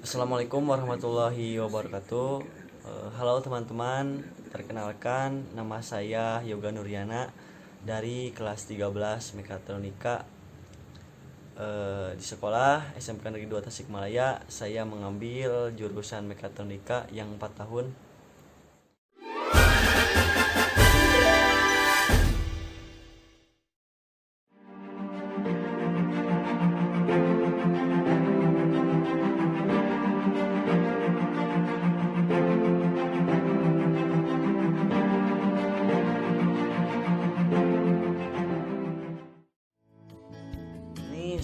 Assalamualaikum warahmatullahi wabarakatuh. Halo teman-teman, perkenalkan nama saya Yoga Nuryana dari kelas 13 Mekatronika. Di sekolah SMK Negeri 2 Tasikmalaya saya mengambil jurusan Mekatronika yang 4 tahun.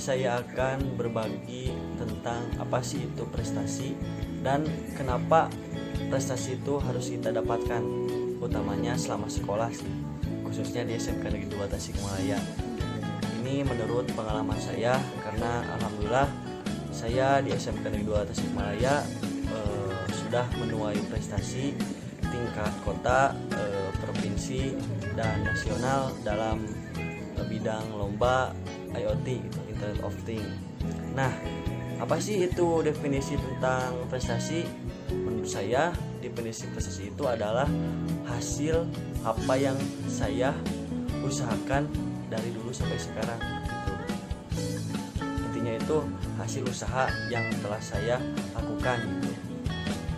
Saya akan berbagi tentang apa sih itu prestasi dan kenapa prestasi itu harus kita dapatkan, utamanya selama sekolah sih, khususnya di SMK Negeri 2 Tasikmalaya. Ini menurut pengalaman saya, karena alhamdulillah saya di SMK Negeri 2 Tasikmalaya sudah menuai prestasi tingkat kota, provinsi, dan nasional dalam bidang lomba IoT gitu, Internet of Things. Nah, apa sih itu definisi tentang prestasi? Menurut saya, definisi prestasi itu adalah hasil apa yang saya usahakan dari dulu sampai sekarang gitu. Intinya itu hasil usaha yang telah saya lakukan gitu.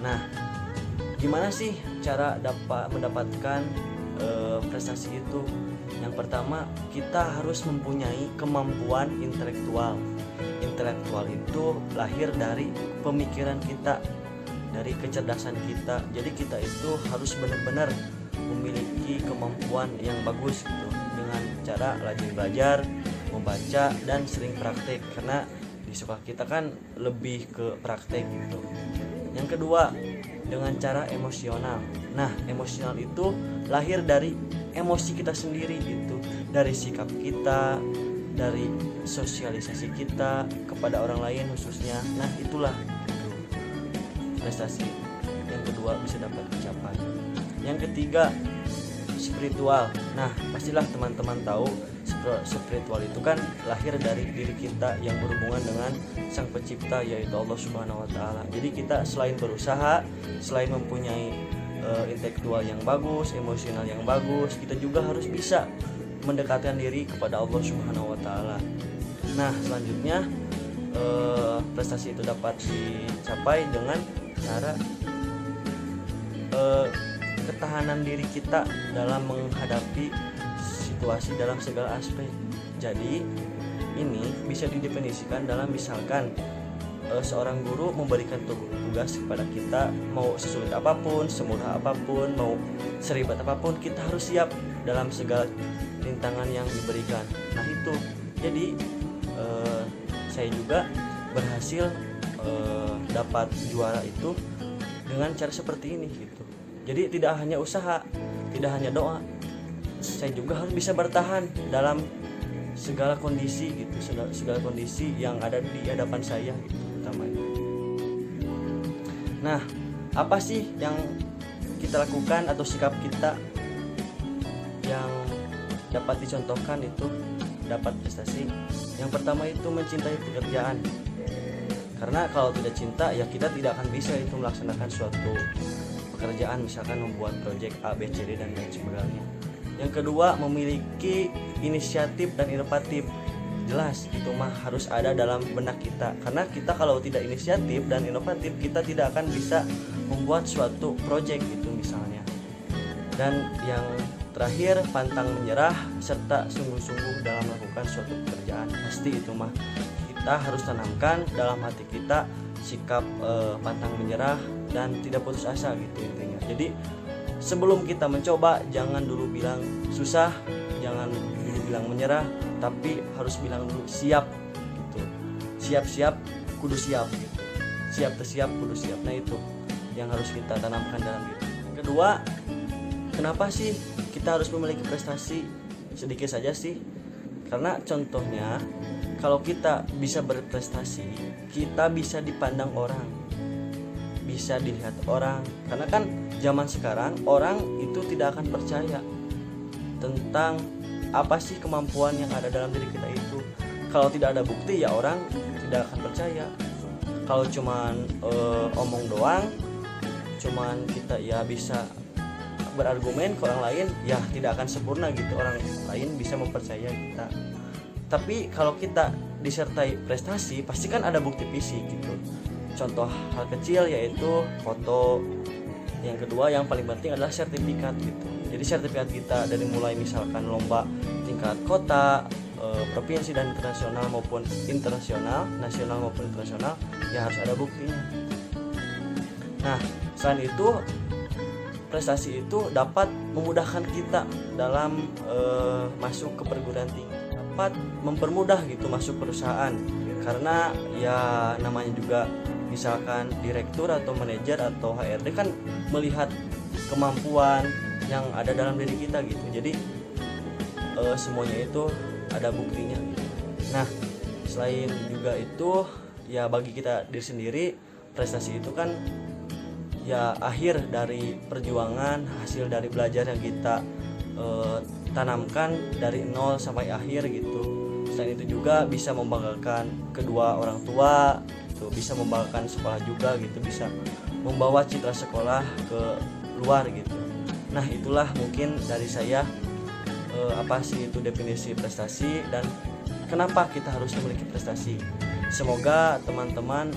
Nah, gimana sih cara mendapatkan prestasi itu? Yang pertama, kita harus mempunyai kemampuan intelektual. Intelektual itu lahir dari pemikiran kita, dari kecerdasan kita. Jadi kita itu harus benar-benar memiliki kemampuan yang bagus gitu, dengan cara rajin belajar, membaca, dan sering praktek. Karena di sekolah kita kan lebih ke praktek gitu. Yang kedua, dengan cara emosional. Nah, emosional itu lahir dari emosi kita sendiri gitu, dari sikap kita, dari sosialisasi kita kepada orang lain khususnya. Nah, itulah gitu, prestasi yang kedua bisa dapat dicapai. Yang ketiga, spiritual. Nah, pastilah teman-teman tahu spiritual itu kan lahir dari diri kita yang berhubungan dengan Sang Pencipta, yaitu Allah Subhanahu wa taala. Jadi kita selain berusaha, selain mempunyai intelektual yang bagus, emosional yang bagus, kita juga harus bisa mendekatkan diri kepada Allah Subhanahu wa taala. Nah, selanjutnya prestasi itu dapat dicapai dengan cara ketahanan diri kita dalam menghadapi situasi dalam segala aspek. Jadi ini bisa didefinisikan dalam misalkan seorang guru memberikan tugas kepada kita, mau sesulit apapun, semudah apapun, mau seribet apapun, kita harus siap dalam segala rintangan yang diberikan. Nah itu, jadi saya juga berhasil dapat juara itu dengan cara seperti ini gitu. Jadi tidak hanya usaha, tidak hanya doa, saya juga harus bisa bertahan dalam segala kondisi gitu, segala kondisi yang ada di hadapan saya gitu, utamanya. Nah, apa sih yang kita lakukan atau sikap kita yang dapat dicontohkan itu dapat prestasi? Yang pertama itu mencintai pekerjaan. Karena kalau tidak cinta, ya kita tidak akan bisa itu melaksanakan suatu pekerjaan, misalkan membuat proyek A, B, C, D, dan lain sebagainya. Yang kedua, memiliki inisiatif dan inovatif. Jelas itu mah harus ada dalam benak kita, karena kita kalau tidak inisiatif dan inovatif, kita tidak akan bisa membuat suatu proyek itu misalnya. Dan yang terakhir, pantang menyerah serta sungguh-sungguh dalam melakukan suatu pekerjaan. Pasti itu mah kita harus tanamkan dalam hati kita sikap pantang menyerah dan tidak putus asa gitu intinya. Jadi sebelum kita mencoba, jangan dulu bilang susah, jangan dulu bilang menyerah, tapi harus bilang dulu siap gitu. Siap-siap kudu siap gitu. Siap tersiap kudu siap. Nah itu yang harus kita tanamkan dalam diri. Yang kedua, kenapa sih kita harus memiliki prestasi? Sedikit saja sih. Karena contohnya, kalau kita bisa berprestasi, kita bisa dipandang orang, bisa dilihat orang. Karena kan zaman sekarang orang itu tidak akan percaya tentang apa sih kemampuan yang ada dalam diri kita itu. Kalau tidak ada bukti, ya orang tidak akan percaya. Kalau cuman omong doang, cuman kita ya bisa berargumen ke orang lain, ya tidak akan sempurna gitu, orang lain bisa mempercaya kita. Tapi kalau kita disertai prestasi, pasti kan ada bukti fisik gitu. Contoh hal kecil yaitu foto. Yang kedua yang paling penting adalah sertifikat gitu. Jadi sertifikat kita dari mulai misalkan lomba tingkat kota, provinsi dan internasional maupun internasional, nasional maupun internasional, ya harus ada buktinya. Nah, selain itu prestasi itu dapat memudahkan kita dalam masuk ke perguruan tinggi, dapat mempermudah gitu masuk perusahaan, karena ya namanya juga misalkan direktur atau manajer atau HRD kan melihat kemampuan yang ada dalam diri kita gitu. Jadi semuanya itu ada buktinya gitu. Nah, selain juga itu ya bagi kita diri sendiri, prestasi itu kan ya akhir dari perjuangan, hasil dari belajar yang kita tanamkan dari nol sampai akhir gitu. Selain itu juga bisa membanggakan kedua orang tua gitu, bisa membanggakan sekolah juga gitu, bisa membawa citra sekolah ke luar gitu. Nah, itulah mungkin dari saya apa sih itu definisi prestasi dan kenapa kita harus memiliki prestasi. Semoga teman-teman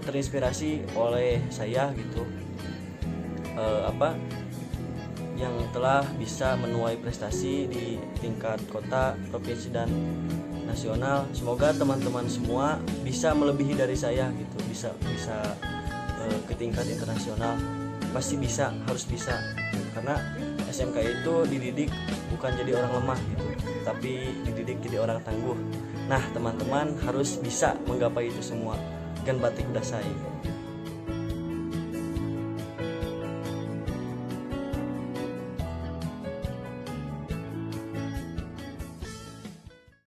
terinspirasi oleh saya gitu, yang telah bisa menuai prestasi di tingkat kota, provinsi dan nasional. Semoga teman-teman semua bisa melebihi dari saya gitu, bisa ke tingkat internasional. Pasti bisa, harus bisa. Karena SMK itu dididik bukan jadi orang lemah gitu, tapi dididik jadi orang tangguh. Nah, teman-teman harus bisa menggapai itu semua. Gan batik dasai.